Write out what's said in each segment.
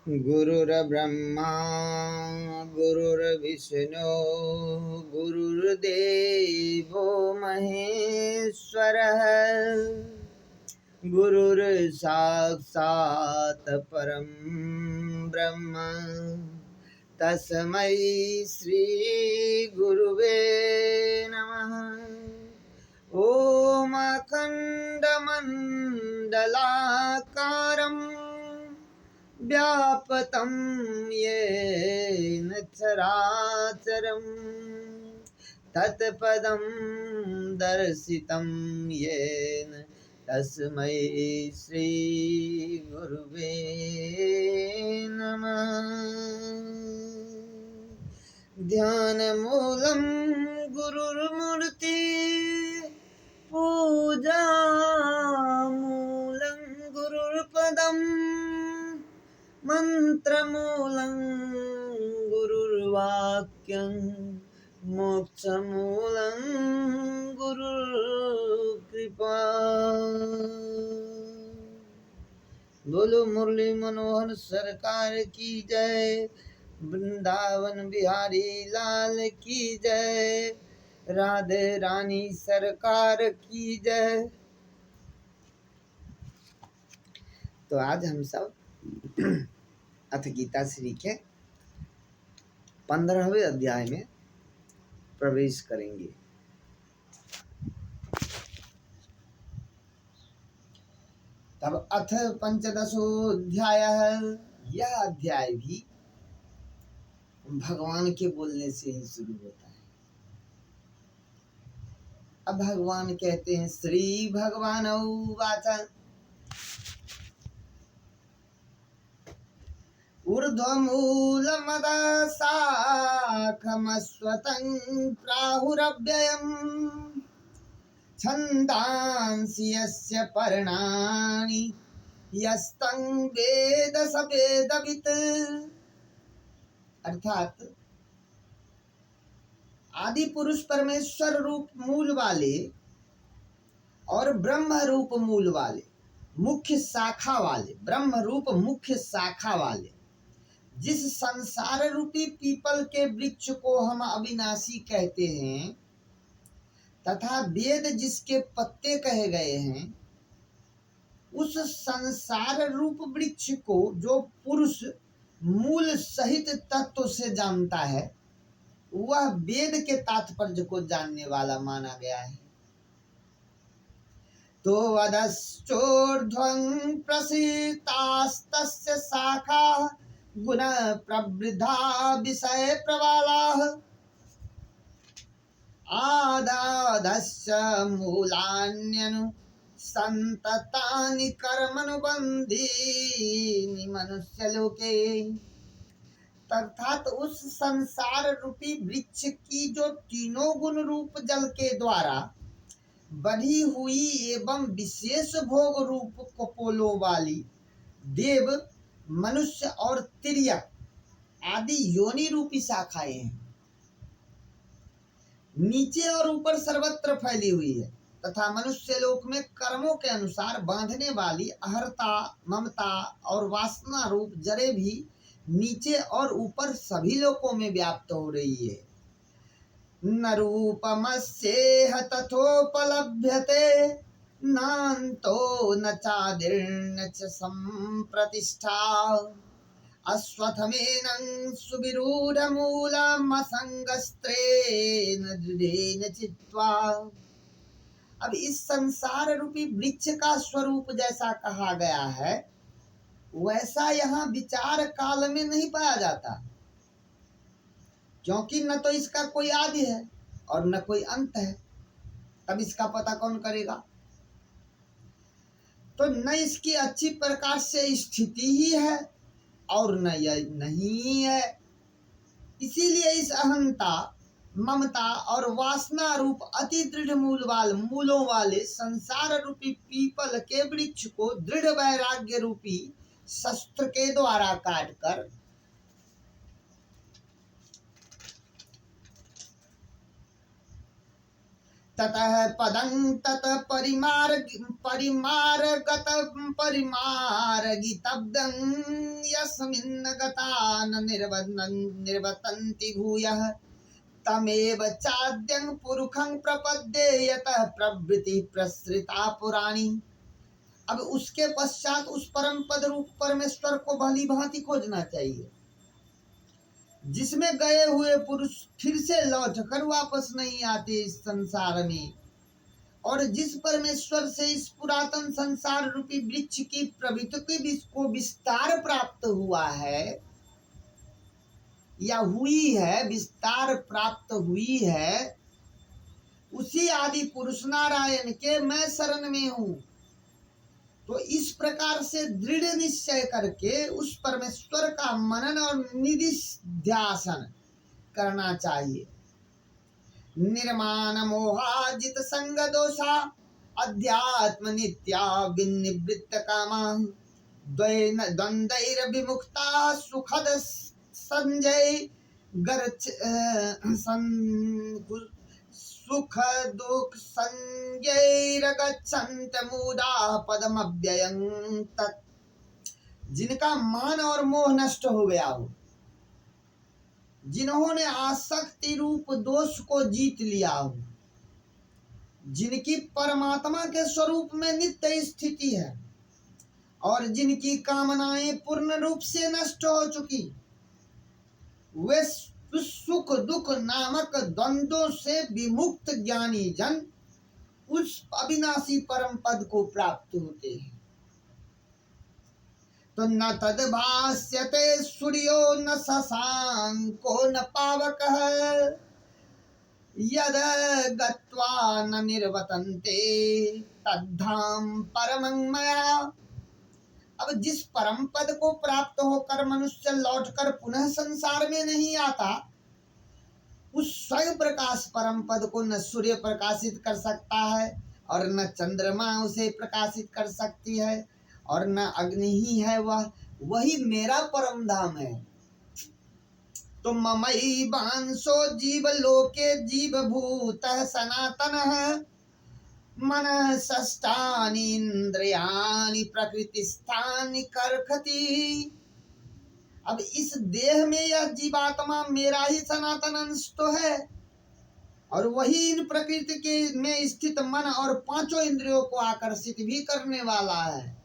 गुरुर्ब्रह्मा गुरुर्विष्णु गुरुर्देवो महेश्वरः गुरुर्साक्षात् परं ब्रह्म तस्मै श्री गुरुवे नमः। ॐ अखण्डमण्डलाकारम् व्यापतं येन चराचरं तत्पदं दर्शितं येन तस्मै श्रीगुरुवे नमः। ध्यानमूलं गुरुर्मूर्ति पूजामूलं गुरुर्पदम् मंत्रमूलं गुरुर्वाक्यं मोक्षमूलं गुरुर्कृपा। बोलो मुरली मनोहर सरकार की जय, वृंदावन बिहारी लाल की जय, राधे रानी सरकार की जय। तो आज हम सब अथ गीता श्री के 15वें अध्याय में प्रवेश करेंगे। तब अथ पंचदशोऽध्यायः, यह अध्याय भी भगवान के बोलने से ही शुरू होता है। अब भगवान कहते हैं, श्री भगवान उवाच ऊर्ध्वमूलमदः शाखमश्वतं प्राहुरव्ययम् छन्दांसि यस्य पर्णानि यस्तं वेद स वेदवित्। अर्थात आदि पुरुष परमेश्वर रूप मूल वाले और ब्रह्म रूप मूल वाले, मुख्य शाखा वाले, ब्रह्म रूप मुख्य शाखा वाले जिस संसार रूपी पीपल के वृक्ष को हम अविनाशी कहते हैं तथा वेद जिसके पत्ते कहे गए हैं, उस संसार रूप वृक्ष को जो पुरुष मूल सहित तत्व से जानता है वह वेद के तात्पर्य को जानने वाला माना गया है। तो अधश्चोर्ध्वं प्रसितास्तस्य शाखा गुण प्रवृद्धा विषय प्रबालाः आदादश्च मूलान्यनु संततानि कर्मनुबंधीनि मनुष्यलोके। अर्थात उस संसार रूपी वृक्ष की जो तीनों गुण रूप जल के द्वारा बढ़ी हुई एवं विशेष भोग रूप कपोलों वाली देव, मनुष्य और तिर्यक आदि योनि रूपी शाखाएं हैं, नीचे और ऊपर सर्वत्र फैली हुई है तथा मनुष्य लोक में कर्मों के अनुसार बांधने वाली अहर्ता, ममता और वासना रूप जड़ें भी नीचे और ऊपर सभी लोकों में व्याप्त हो रही है। न रूपमस्येह तथोपलभ्यते नान्तो न चादिर्न च संप्रतिष्ठा अश्वत्थमेनं सुविरूढमूलमसंगस्त्रेण दृढेन चित्वा। अब इस संसार रूपी वृक्ष का स्वरूप जैसा कहा गया है वैसा यहाँ विचार काल में नहीं पाया जाता, क्योंकि न तो इसका कोई आदि है और न कोई अंत है। तब इसका पता कौन करेगा? तो न इसकी अच्छी प्रकार से स्थिति ही है और न यह नहीं है। इसीलिए इस अहंता, ममता और वासना रूप अति दृढ़ मूलों वाले संसार रूपी पीपल के वृक्ष को दृढ़ वैराग्य रूपी शस्त्र के द्वारा काटकर ततः पदं तत परिमार्गत परिमार्गितब्दं यस्मिन् गता न निर्वतन्ति भूयः तमेव चाद्यं पुरुषं प्रपद्ये यतः प्रवृत्ति प्रसृता पुराणी। अब उसके पश्चात उस परम पद रूप परमेश्वर को भली भांति खोजना चाहिए, जिसमें गए हुए पुरुष फिर से लौट कर वापस नहीं आते इस संसार में, और जिस परमेश्वर से इस पुरातन संसार रूपी वृक्ष की प्रवृत्ति को विस्तार प्राप्त हुआ है या हुई है, विस्तार प्राप्त हुई है, उसी आदि पुरुष नारायण के मैं शरण में हूँ। तो इस प्रकार से दृढ़ निश्चय करके उस परमेश्वर का मनन और निधिध्यासन करना चाहिए। निर्माण मोहाजित संग दोषा अध्यात्म नित्या विनिवृत्त कामा द्वंद्वैर विमुक्ता सुखद संजय सुख दुख संजैरगच्छन्त मूढ़ा पदमव्ययं तत्। जिनका मान और मोह नष्ट हो गया हो, जिन्होंने आसक्ति रूप दोष को जीत लिया हो, जिनकी परमात्मा के स्वरूप में नित्य स्थिति है और जिनकी कामनाएं पूर्ण रूप से नष्ट हो चुकी, वे सुख दुख नामक द्वंद्वों से विमुक्त ज्ञानी जन उस अविनाशी परम पद को प्राप्त होते हैं। तो न तद भास्यते सूर्यो न शशांको न पावकः यद गत्वा न निर्वतन्ते तद्धाम परमं मया। अब जिस परम पद को प्राप्त होकर मनुष्य लौटकर पुनः संसार में नहीं आता, उस स्वयं प्रकाश परम पद को न सूर्य प्रकाशित कर सकता है और न चंद्रमा उसे प्रकाशित कर सकती है और न अग्नि ही है, वही मेरा परम धाम है। तो ममई बांसो जीव लोके जीव भूत सनातन मन षष्ठानि इंद्रियाणि प्रकृतिस्थानि कर्षति। अब इस देह में यह जीवात्मा मेरा ही सनातन अंश तो है, और वही इन प्रकृति के में स्थित मन और पांचों इंद्रियों को आकर्षित भी करने वाला है।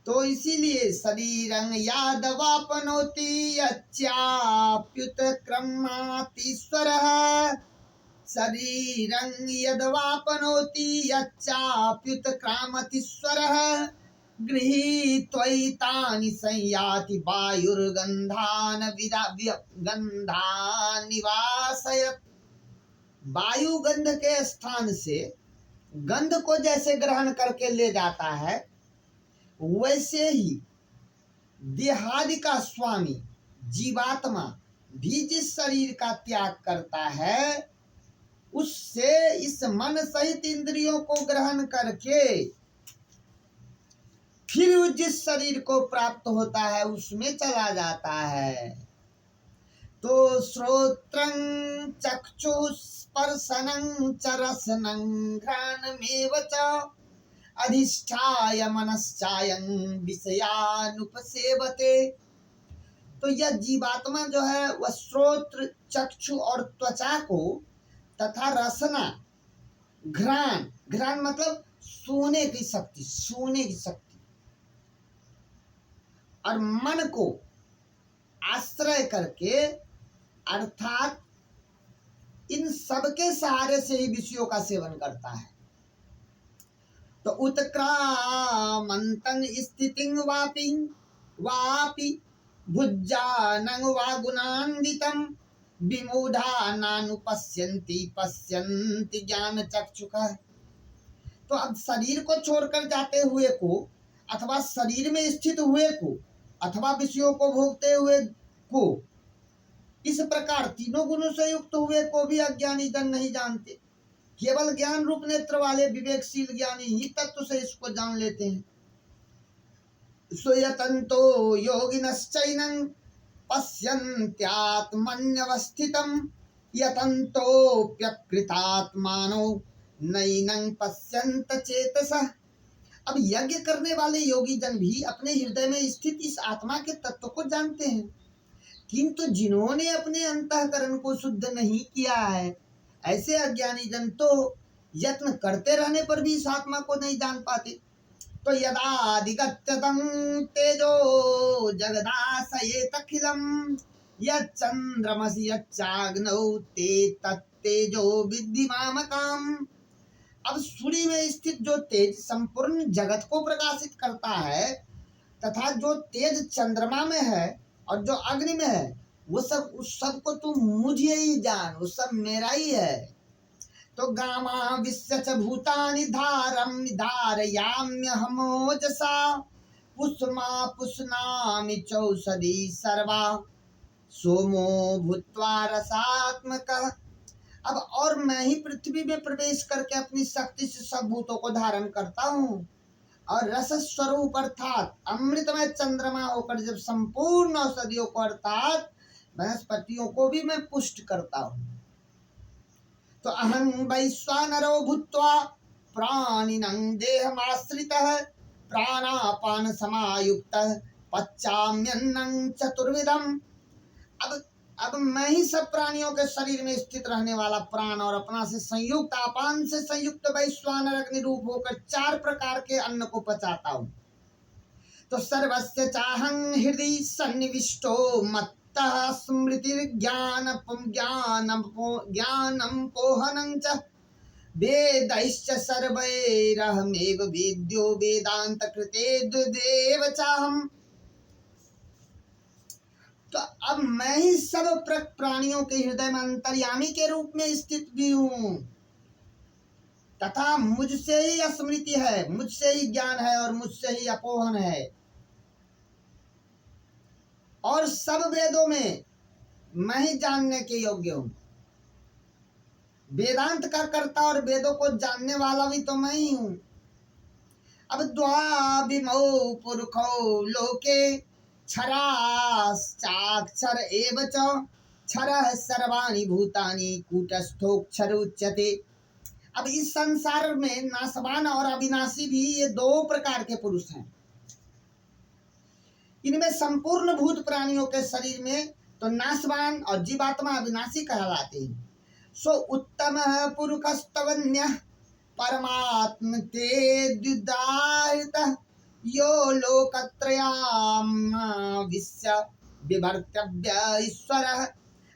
तो इसीलिए शरीरं यादवापनोति यच्चाप्युत क्रमातीश्वरः, शरीरं यदवापनोति यच्चाप्युत क्रामतीश्वरः गृहीत्वैतानि संयाति वायुर्गन्धान् गन्धान्निवासयत्। वायु गंध के स्थान से गंध को जैसे ग्रहण करके ले जाता है, वैसे ही देहादि का स्वामी जीवात्मा भी जिस शरीर का त्याग करता है, उससे इस मन सहित इंद्रियों को ग्रहण करके फिर जिस शरीर को प्राप्त होता है उसमें चला जाता है। तो श्रोत्रं चक्षुस्पर्शनं च रसनं घ्राणमेव च अधिष्ठाय मनश्चायं विषयानुपसेवते। तो यह जीवात्मा जो है वह श्रोत्र चक्षु और त्वचा को तथा रसना घ्राण, घ्राण मतलब सूंघने की शक्ति, सूंघने की शक्ति, और मन को आश्रय करके अर्थात इन सब के सहारे से ही विषयों का सेवन करता है। तो उत्क्रामन्तं स्थितिं वापि भुज्जानं वा गुणान्वितं विमूढ़ा नानुपश्यन्ति पश्यन्ति ज्ञान चक्षुषः। तो अब शरीर को छोड़कर जाते हुए को, अथवा शरीर में स्थित हुए को, अथवा विषयों को भोगते हुए को, इस प्रकार तीनों गुणों से युक्त हुए को भी अज्ञानी जन नहीं जानते। केवल ज्ञान रूप नेत्र वाले विवेकशील ज्ञानी ही तत्व से इसको जान लेते हैं। स्वयतंतो योगिनश्चैनं पश्यन्त्यात्मन्यवस्थितं यतन्तोऽप्यकृतात्मानो नैनं पश्यन्त चेतसः। अब यज्ञ करने वाले योगी जन भी अपने हृदय में स्थित इस आत्मा के तत्व को जानते हैं, किंतु जिन्होंने अपने अंतःकरण को शुद्ध नहीं किया है, ऐसे अज्ञानी जन तो यत्न करते रहने पर भी इस आत्मा को नहीं जान पाते। तो यदाधिगत्यतं तेजो जगदाशयेतखिलं यच्चन्द्रमसि यच्चाग्नौ ते तत्तेजो विद्धि मामकाम्। अब सूर्य में स्थित जो तेज संपूर्ण जगत को प्रकाशित करता है, तथा जो तेज चंद्रमा में है और जो अग्नि में है, वो सब उस सब को तू मुझे ही जान, वो सब मेरा ही है। तो गामा विश्व च भूतानि धारयाम्यहमोजसा पुष्मा पुष्णामि चौषधि सर्वा सोमो भूत्वा रसात्मकः। अब और मैं ही पृथ्वी में प्रवेश करके अपनी शक्ति से सब भूतों को धारण करता हूँ, और रस स्वरूप अर्थात अमृतमय चंद्रमा होकर जब संपूर्ण औषधियों को अर्थात वनस्पतियों को भी मैं पुष्ट करता हूँ। तो अहं वैश्वानरो भूत्वा प्राणिनं देहमाश्रितः प्राणापान समायुक्तः पचाम्यन्नं चतुर्विधम्। अब मैं ही सब प्राणियों के शरीर में स्थित रहने वाला प्राण और अपना से संयुक्त आपान से संयुक्त वैश्वानर अग्नि रूप होकर 4 प्रकार के अन्न को पचाता हूँ। तो सर्वस्य चाहं हृदि सन्निविष्टो मत्तः स्मृतिर्ज्ञानं पोहनं च वेदैश्च सर्वैरहमेव वेद्यो वेदांत कृते दुदेव चाहम्। तो अब मैं ही सब प्राणियों के हृदय में अंतर्यामी के रूप में स्थित भी हूँ, तथा मुझसे ही स्मृति है, मुझसे ही ज्ञान है और मुझसे ही अपोहन है। और सब वेदों में मैं ही जानने के योग्य हूँ। वेदांत का कर्ता और वेदों को जानने वाला भी तो मैं ही हूँ। अब द्वाविमौ पुरुषौ लोके क्षराश्चाक्षर एव च क्षरः सर्वाणि भूतानि कूटस्थोक्षर उच्यते। अब इस संसार में नाशवान और अविनाशी भी ये 2 प्रकार के पुरुष हैं। इनमें संपूर्ण भूत प्राणियों के शरीर में तो नाशवान और जीवात्मा अविनाशी कहलाते हैं। सो उत्तम पुरुषस्तवन्यः परमात्म ते द्विदाहितः यो लोकत्रयाविश्य विभर्तव्य ईश्वरः।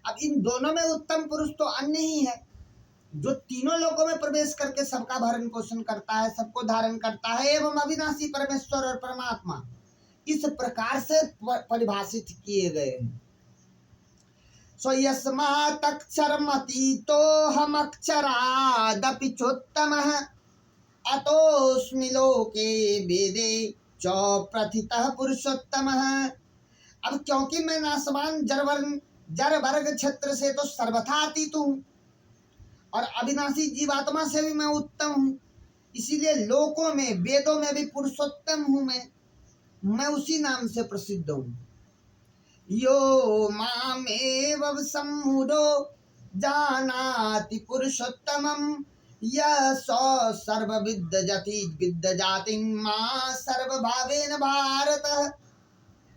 अब इन दोनों में उत्तम पुरुष तो अन्य ही है, जो तीनों लोकों में प्रवेश करके सबका भरण पोषण करता है, सबको धारण करता है, एवं अविनाशी परमेश्वर और परमात्मा इस प्रकार से परिभाषित किए गए हैं। सो यस्मात्क्षरमतीतो हम अक्षरादपि चोत्तमः अतोऽस्मि लोके वेदे च प्रथितः पुरुषोत्तमः। अब क्योंकि मैं नाशवान जड़ वर्ग क्षेत्र से तो सर्वथा अतीत हूँ और अविनाशी जीवात्मा से भी मैं उत्तम हूँ, इसीलिए लोकों में वेदों में भी पुरुषोत्तम हूँ। मैं उसी नाम से प्रसिद्ध हूँ। यो मामेव सम्मूढो जानाति पुरुषोत्तमं यः स सर्वविद्यजति विद्यजातिं मां सर्वभावेन भारत।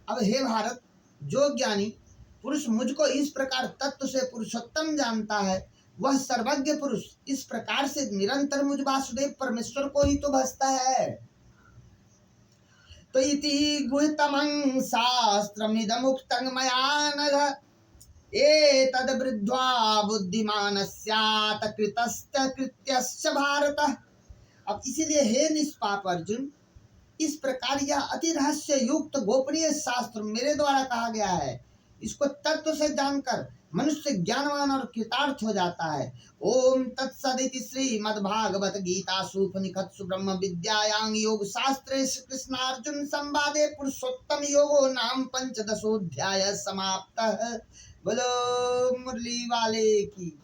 अब हे भारत, जो ज्ञानी पुरुष मुझको इस प्रकार तत्व से पुरुषोत्तम जानता है, वह सर्वज्ञ पुरुष इस प्रकार से निरंतर मुझ वासुदेव परमेश्वर को ही तो भजता है। तो इति गुह्यतमं शास्त्रमिदमुक्तं मया नघ एतद् वृद्ध्वा बुद्धिमान् स्यात् कृतस्य कृत्यस्य भारत। अब इसीलिए हे निष्पाप अर्जुन, इस प्रकार यह अति रहस्य युक्त गोपनीय शास्त्र मेरे द्वारा कहा गया है, इसको तत्व से जानकर मनुष्य ज्ञानवान और कृतार्थ हो जाता है। ओम तत्सदिति श्रीमद्भागवत गीतासु उपनिषत्सु ब्रह्म विद्यायां योग शास्त्रे कृष्णार्जुन संवादे पुरुषोत्तम योगो नाम 15ोऽध्यायः समाप्तः। बोलो मुरली वाले की।